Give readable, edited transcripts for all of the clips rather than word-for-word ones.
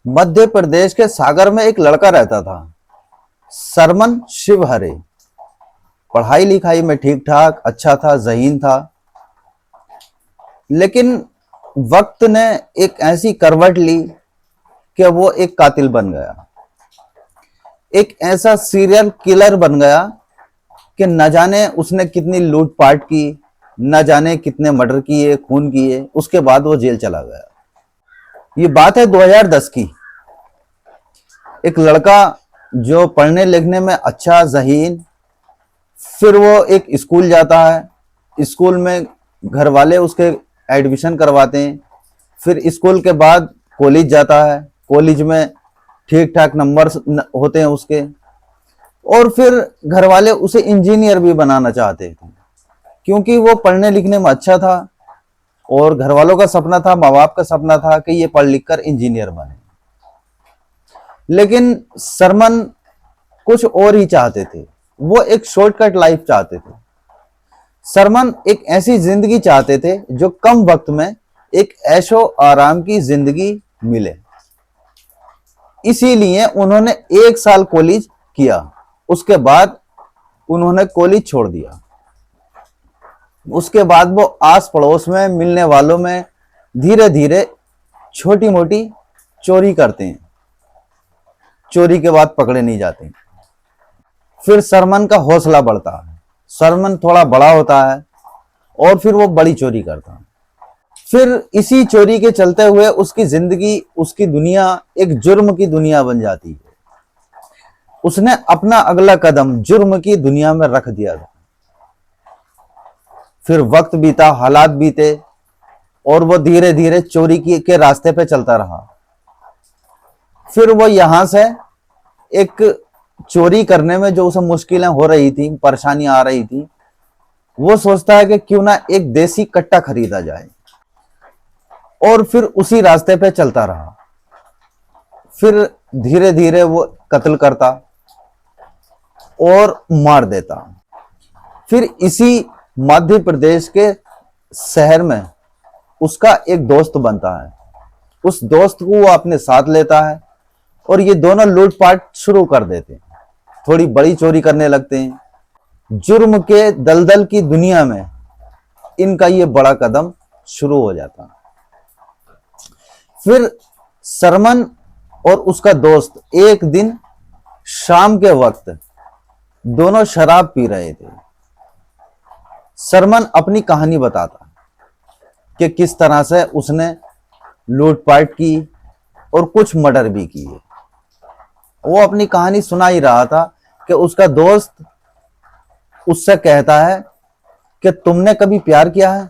मध्य प्रदेश के सागर में एक लड़का रहता था, सरमन शिवहरे। पढ़ाई लिखाई में ठीक ठाक अच्छा था, ज़हीन था। लेकिन वक्त ने एक ऐसी करवट ली कि वो एक कातिल बन गया, एक ऐसा सीरियल किलर बन गया कि न जाने उसने कितनी लूटपाट की, न जाने कितने मर्डर किए, खून किए। उसके बाद वो जेल चला गया। ये बात है 2010 की। एक लड़का जो पढ़ने लिखने में अच्छा, ज़हीन, फिर वो एक स्कूल जाता है। स्कूल में घर वाले उसके एडमिशन करवाते हैं। फिर स्कूल के बाद कॉलेज जाता है। कॉलेज में ठीक ठाक नंबर होते हैं उसके। और फिर घर वाले उसे इंजीनियर भी बनाना चाहते थे, क्योंकि वो पढ़ने लिखने में अच्छा था और घर वालों का सपना था, माँ बाप का सपना था कि ये पढ़ लिख कर इंजीनियर बने। लेकिन सरमन कुछ और ही चाहते थे। वो एक शॉर्टकट लाइफ चाहते थे। सरमन एक ऐसी जिंदगी चाहते थे जो कम वक्त में एक ऐशो आराम की जिंदगी मिले। इसीलिए उन्होंने 1 साल कॉलेज किया। उसके बाद उन्होंने कॉलेज छोड़ दिया। उसके बाद वो आस पड़ोस में मिलने वालों में धीरे धीरे छोटी मोटी चोरी करते हैं। चोरी के बाद पकड़े नहीं जाते। फिर सरमन का हौसला बढ़ता है। सरमन थोड़ा बड़ा होता है और फिर वो बड़ी चोरी करता है। फिर इसी चोरी के चलते हुए उसकी जिंदगी, उसकी दुनिया एक जुर्म की दुनिया बन जाती है। उसने अपना अगला कदम जुर्म की दुनिया में रख दिया था। फिर वक्त बीता, हालात बीते और वो धीरे धीरे चोरी के रास्ते पे चलता रहा। फिर वो यहां से एक चोरी करने में जो उसे मुश्किलें हो रही थी, परेशानी आ रही थी, वो सोचता है कि क्यों ना एक देसी कट्टा खरीदा जाए। और फिर उसी रास्ते पे चलता रहा। फिर धीरे धीरे वो कत्ल करता और मार देता। फिर इसी मध्य प्रदेश के शहर में उसका एक दोस्त बनता है। उस दोस्त को वो अपने साथ लेता है और ये दोनों लूटपाट शुरू कर देते हैं। थोड़ी बड़ी चोरी करने लगते हैं। जुर्म के दलदल की दुनिया में इनका ये बड़ा कदम शुरू हो जाता है। फिर सरमन और उसका दोस्त एक दिन शाम के वक्त दोनों शराब पी रहे थे। सरमन अपनी कहानी बताता कि किस तरह से उसने लूटपाट की और कुछ मर्डर भी किए। वो अपनी कहानी सुना ही रहा था कि उसका दोस्त उससे कहता है कि तुमने कभी प्यार किया है?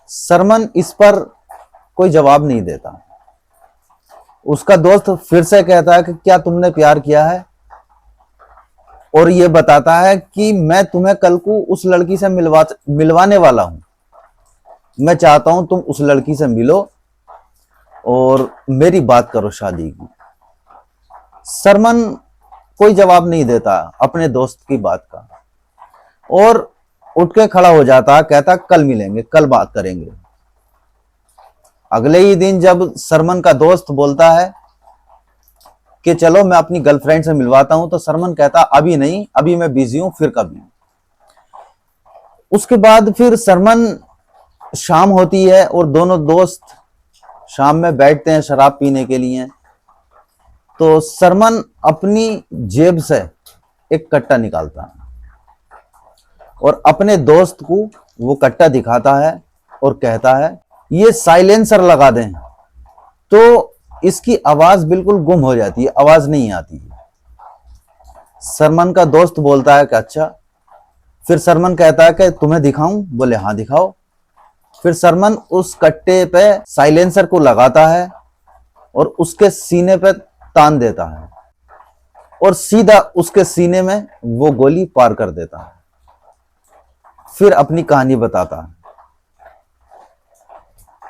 सरमन इस पर कोई जवाब नहीं देता। उसका दोस्त फिर से कहता है कि क्या तुमने प्यार किया है? और ये बताता है कि मैं तुम्हें कल को उस लड़की से मिलवाने वाला हूं। मैं चाहता हूं तुम उस लड़की से मिलो और मेरी बात करो शादी की। सरमन कोई जवाब नहीं देता अपने दोस्त की बात का और उठ के खड़ा हो जाता, कहता कल मिलेंगे, कल बात करेंगे। अगले ही दिन जब सरमन का दोस्त बोलता है कि चलो मैं अपनी गर्लफ्रेंड से मिलवाता हूं, तो सरमन कहता अभी नहीं, अभी मैं बिजी हूं, फिर कभी। उसके बाद फिर सरमन, शाम होती है और दोनों दोस्त शाम में बैठते हैं शराब पीने के लिए। तो सरमन अपनी जेब से एक कट्टा निकालता है और अपने दोस्त को वो कट्टा दिखाता है और कहता है ये साइलेंसर लगा दें। तो इसकी आवाज बिल्कुल गुम हो जाती है, आवाज नहीं आती है। सरमन का दोस्त बोलता है कि अच्छा। फिर सरमन कहता है कि तुम्हें दिखाऊं? बोले हाँ दिखाओ। फिर सरमन उस कट्टे पे साइलेंसर को लगाता है और उसके सीने पे तान देता है और सीधा उसके सीने में वो गोली पार कर देता है। फिर अपनी कहानी बताता है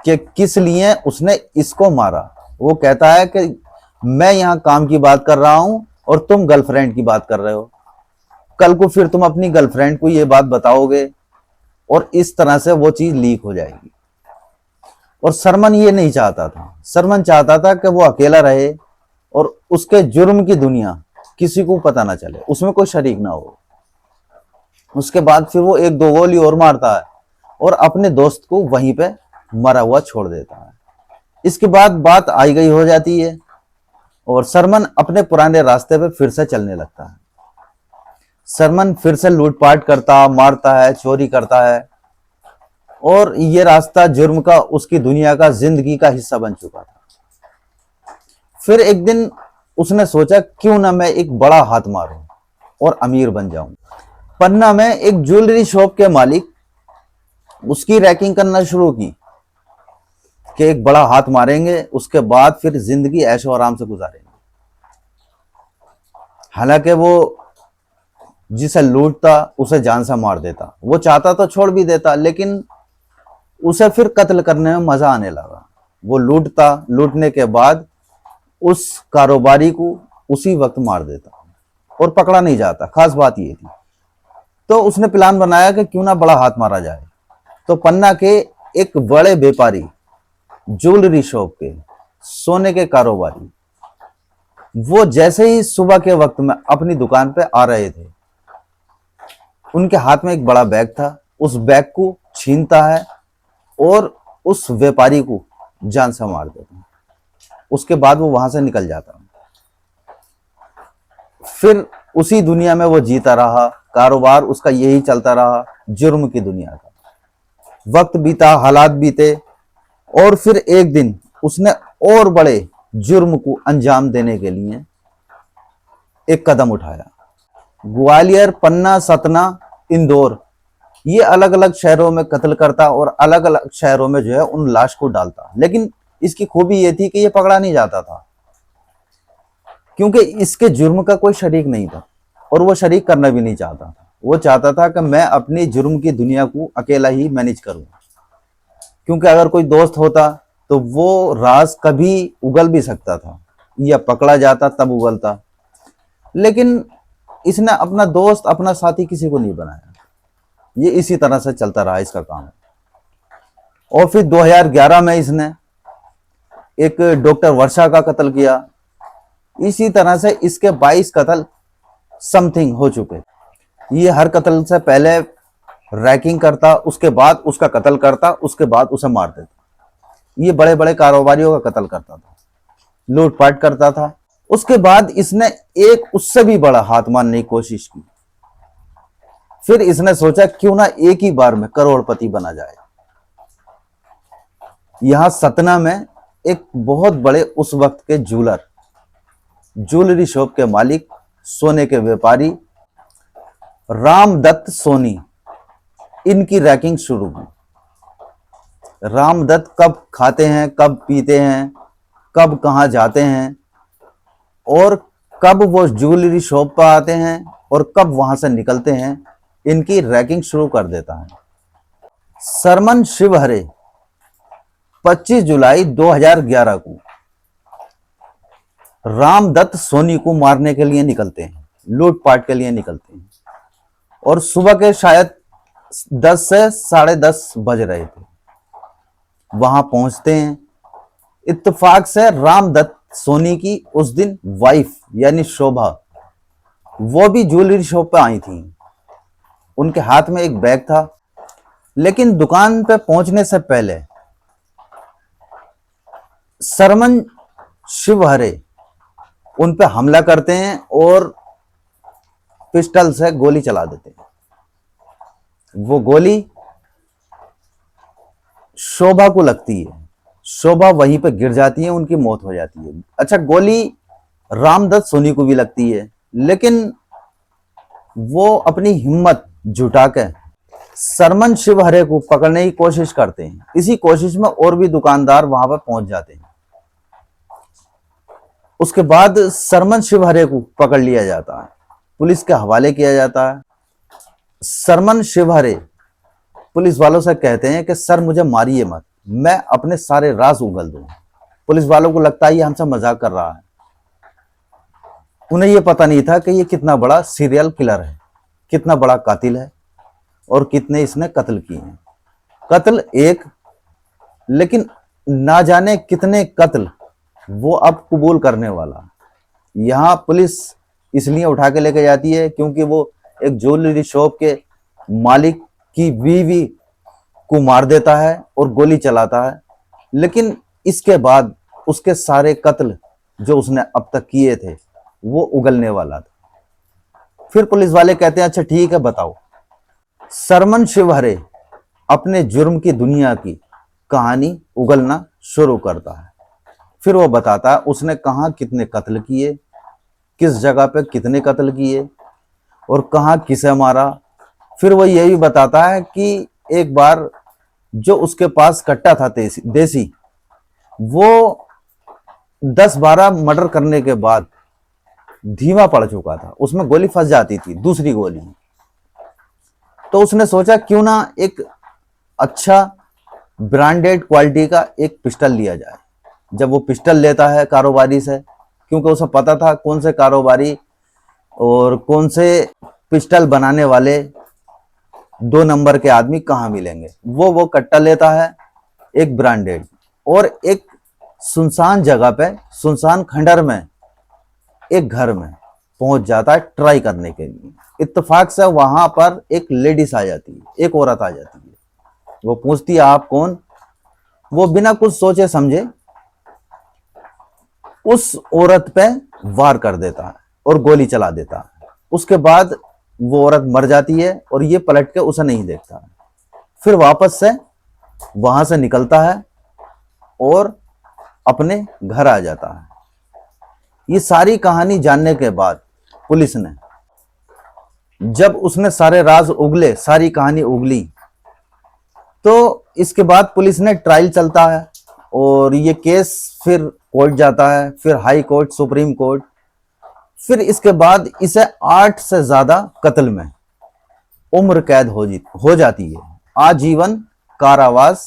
कि किस लिए उसने इसको मारा। वो कहता है कि मैं यहां काम की बात कर रहा हूं और तुम गर्लफ्रेंड की बात कर रहे हो। कल को फिर तुम अपनी गर्लफ्रेंड को ये बात बताओगे और इस तरह से वो चीज लीक हो जाएगी। और सरमन ये नहीं चाहता था। सरमन चाहता था कि वो अकेला रहे और उसके जुर्म की दुनिया किसी को पता ना चले, उसमें कोई शरीक ना हो। उसके बाद फिर वो एक दो गोली और मारता है और अपने दोस्त को वहीं पे मरा हुआ छोड़ देता है। इसके बाद बात आई गई हो जाती है और सरमन अपने पुराने रास्ते पे फिर से चलने लगता है। सरमन फिर से लूटपाट करता, मारता है, चोरी करता है और ये रास्ता जुर्म का उसकी दुनिया का, जिंदगी का हिस्सा बन चुका था। फिर एक दिन उसने सोचा क्यों ना मैं एक बड़ा हाथ मारूं और अमीर बन जाऊं। पन्ना में एक ज्वेलरी शॉप के मालिक उसकी रैकिंग करना शुरू की कि एक बड़ा हाथ मारेंगे, उसके बाद फिर जिंदगी ऐशो आराम से गुजारेंगे। हालांकि वो जिसे लूटता उसे जान से मार देता। वो चाहता तो छोड़ भी देता, लेकिन उसे फिर कत्ल करने में मजा आने लगा। वो लूटता, लूटने के बाद उस कारोबारी को उसी वक्त मार देता और पकड़ा नहीं जाता। खास बात ये थी। तो उसने प्लान बनाया कि क्यों ना बड़ा हाथ मारा जाए। तो पन्ना के एक बड़े व्यापारी, ज्वेलरी शॉप के, सोने के कारोबारी, वो जैसे ही सुबह के वक्त में अपनी दुकान पे आ रहे थे, उनके हाथ में एक बड़ा बैग था। उस बैग को छीनता है और उस व्यापारी को जान से मार देता है। उसके बाद वो वहां से निकल जाता। फिर उसी दुनिया में वो जीता रहा, कारोबार उसका यही चलता रहा, जुर्म की दुनिया का। वक्त बीता, हालात बीते और फिर एक दिन उसने और बड़े जुर्म को अंजाम देने के लिए एक कदम उठाया। ग्वालियर, पन्ना, सतना, इंदौर, ये अलग अलग शहरों में कत्ल करता और अलग अलग शहरों में जो है उन लाश को डालता। लेकिन इसकी खूबी ये थी कि ये पकड़ा नहीं जाता था, क्योंकि इसके जुर्म का कोई शरीक नहीं था और वो शरीक करना भी नहीं चाहता था। वो चाहता था कि मैं अपनी जुर्म की दुनिया को अकेला ही मैनेज करूं, क्योंकि अगर कोई दोस्त होता तो वो राज कभी उगल भी सकता था या पकड़ा जाता तब उगलता। लेकिन इसने अपना दोस्त, अपना साथी किसी को नहीं बनाया। ये इसी तरह से चलता रहा इसका काम। और फिर 2011 में इसने एक डॉक्टर वर्षा का कत्ल किया। इसी तरह से इसके 22 कत्ल समथिंग हो चुके। ये हर कत्ल से पहले रैकिंग करता, उसके बाद उसका कत्ल करता, उसके बाद उसे मार देता। ये बड़े बड़े कारोबारियों का कत्ल करता था, लूटपाट करता था। उसके बाद इसने एक उससे भी बड़ा हाथ मारने की कोशिश की। फिर इसने सोचा क्यों ना एक ही बार में करोड़पति बना जाए। यहां सतना में एक बहुत बड़े उस वक्त के ज्वेलर, ज्वेलरी शॉप के मालिक, सोने के व्यापारी रामदत्त सोनी, इनकी रैकिंग शुरू हुई। रामदत्त कब खाते हैं, कब पीते हैं, कब कहां जाते हैं और कब वो ज्वेलरी शॉप पर आते हैं और कब वहां से निकलते हैं, इनकी रैकिंग शुरू कर देता है। सरमन शिवहरे 25 जुलाई 2011 को रामदत्त सोनी को मारने के लिए निकलते हैं, लूटपाट के लिए निकलते हैं। और सुबह के शायद 10 से 10:30 बज रहे थे। वहां पहुंचते हैं। इत्तेफाक से रामदत्त सोनी की उस दिन वाइफ यानी शोभा, वो भी ज्वेलरी शॉप पे आई थी। उनके हाथ में एक बैग था। लेकिन दुकान पे पहुंचने से पहले सरमन शिवहरे उन पे हमला करते हैं और पिस्टल से गोली चला देते हैं। वो गोली शोभा को लगती है। शोभा वहीं पे गिर जाती है, उनकी मौत हो जाती है। अच्छा, गोली रामदत्त सोनी को भी लगती है, लेकिन वो अपनी हिम्मत जुटा के सरमन शिवहरे को पकड़ने की कोशिश करते हैं। इसी कोशिश में और भी दुकानदार वहां पर पहुंच जाते हैं। उसके बाद सरमन शिवहरे को पकड़ लिया जाता है, पुलिस के हवाले किया जाता है। सरमन शिवहरे पुलिस वालों से कहते हैं कि सर मुझे मारिए मत, मैं अपने सारे राज उगल दूंगा। पुलिस वालों को लगता है ये हमसे मजाक कर रहा है। उन्हें यह पता नहीं था कि ये कितना बड़ा सीरियल किलर है, कितना बड़ा कातिल है और कितने इसने कत्ल किए हैं। कत्ल एक, लेकिन ना जाने कितने कत्ल वो अब कबूल करने वाला। यहाँ पुलिस इसलिए उठा के लेके जाती है क्योंकि वो एक ज्वेलरी शॉप के मालिक की बीवी को मार देता है और गोली चलाता है, लेकिन इसके बाद उसके सारे कत्ल जो उसने अब तक किए थे वो उगलने वाला था। फिर पुलिस वाले कहते हैं अच्छा ठीक है बताओ। सरमन शिवहरे अपने जुर्म की दुनिया की कहानी उगलना शुरू करता है। फिर वो बताता है उसने कहाँ कितने कत्ल किए, किस जगह पे कितने कत्ल किए और कहाँ किसे मारा। फिर वो ये भी बताता है कि एक बार जो उसके पास कट्टा था देसी, वो 10-12 मर्डर करने के बाद धीमा पड़ चुका था, उसमें गोली फंस जाती थी दूसरी गोली। तो उसने सोचा क्यों ना एक अच्छा ब्रांडेड क्वालिटी का एक पिस्टल लिया जाए। जब वो पिस्टल लेता है कारोबारी से, क्योंकि उसे पता था कौन से कारोबारी और कौन से पिस्टल बनाने वाले 2 नंबर के आदमी कहाँ मिलेंगे, वो कट्टा लेता है एक ब्रांडेड और एक सुनसान जगह पे, सुनसान खंडर में एक घर में पहुंच जाता है ट्राई करने के लिए। इत्तेफाक से वहां पर एक लेडीज आ जाती है, एक औरत आ जाती है। वो पूछती है आप कौन? वो बिना कुछ सोचे समझे उस औरत पे वार कर देता है और गोली चला देता है। उसके बाद वो औरत मर जाती है और ये पलट के उसे नहीं देखता। फिर वापस से वहां से निकलता है और अपने घर आ जाता है। ये सारी कहानी जानने के बाद पुलिस ने, जब उसने सारे राज उगले, सारी कहानी उगली, तो इसके बाद पुलिस ने ट्रायल चलता है और ये केस फिर कोर्ट जाता है, फिर हाई कोर्ट, सुप्रीम कोर्ट। फिर इसके बाद इसे 8 से ज्यादा कत्ल में उम्र कैद हो जाती है। आजीवन कारावास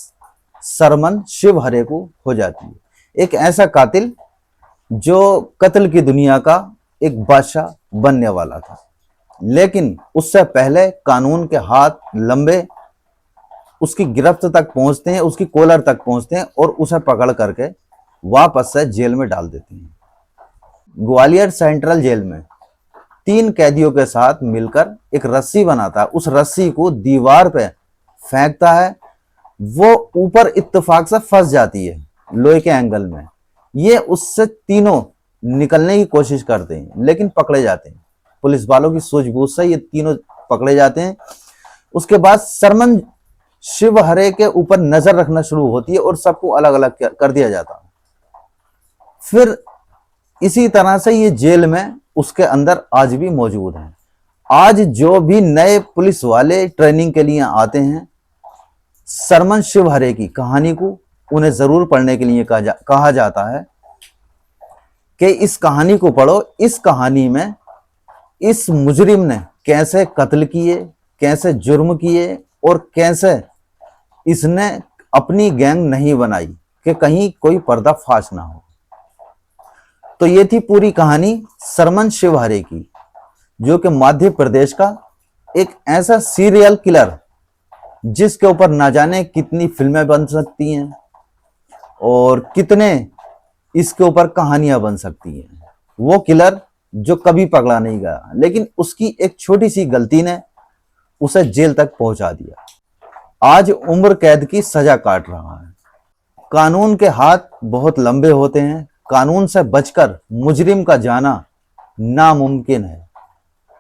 सरमन शिवहरे को हो जाती है। एक ऐसा कातिल जो कत्ल की दुनिया का एक बादशाह बनने वाला था, लेकिन उससे पहले कानून के हाथ लंबे उसकी गिरफ्त तक पहुंचते हैं, उसकी कॉलर तक पहुंचते हैं और उसे पकड़ करके वापस से जेल में डाल देते हैं। ग्वालियर सेंट्रल जेल में 3 कैदियों के साथ मिलकर एक रस्सी बनाता है, उस रस्सी को दीवार पे फेंकता है, वो ऊपर इत्तेफाक से फंस जाती है लोहे के एंगल में। ये उससे तीनों निकलने की कोशिश करते हैं लेकिन पकड़े जाते हैं। पुलिस वालों की सूझबूझ से ये तीनों पकड़े जाते हैं। उसके बाद सरमन शिवहरे के ऊपर नजर रखना शुरू होती है और सबको अलग अलग कर दिया जाता है। फिर इसी तरह से ये जेल में उसके अंदर आज भी मौजूद है। आज जो भी नए पुलिस वाले ट्रेनिंग के लिए आते हैं, सरमन शिवहरे की कहानी को उन्हें जरूर पढ़ने के लिए कहा जाता है कि इस कहानी को पढ़ो। इस कहानी में इस मुजरिम ने कैसे कत्ल किए, कैसे जुर्म किए और कैसे इसने अपनी गैंग नहीं बनाई कि कहीं कोई पर्दाफाश ना हो। तो ये थी पूरी कहानी सरमन शिवहरे की, जो कि मध्य प्रदेश का एक ऐसा सीरियल किलर जिसके ऊपर ना जाने कितनी फिल्में बन सकती हैं और कितने इसके ऊपर कहानियां बन सकती हैं। वो किलर जो कभी पकड़ा नहीं गया, लेकिन उसकी एक छोटी सी गलती ने उसे जेल तक पहुंचा दिया। आज उम्र कैद की सजा काट रहा है। कानून के हाथ बहुत लंबे होते हैं, कानून से बचकर मुजरिम का जाना नामुमकिन है।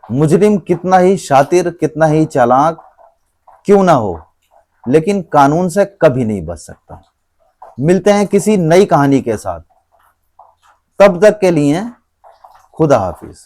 मुजरिम कितना ही शातिर, कितना ही चालाक क्यों ना हो, लेकिन कानून से कभी नहीं बच सकता। मिलते हैं किसी नई कहानी के साथ, तब तक के लिए खुदा हाफिज।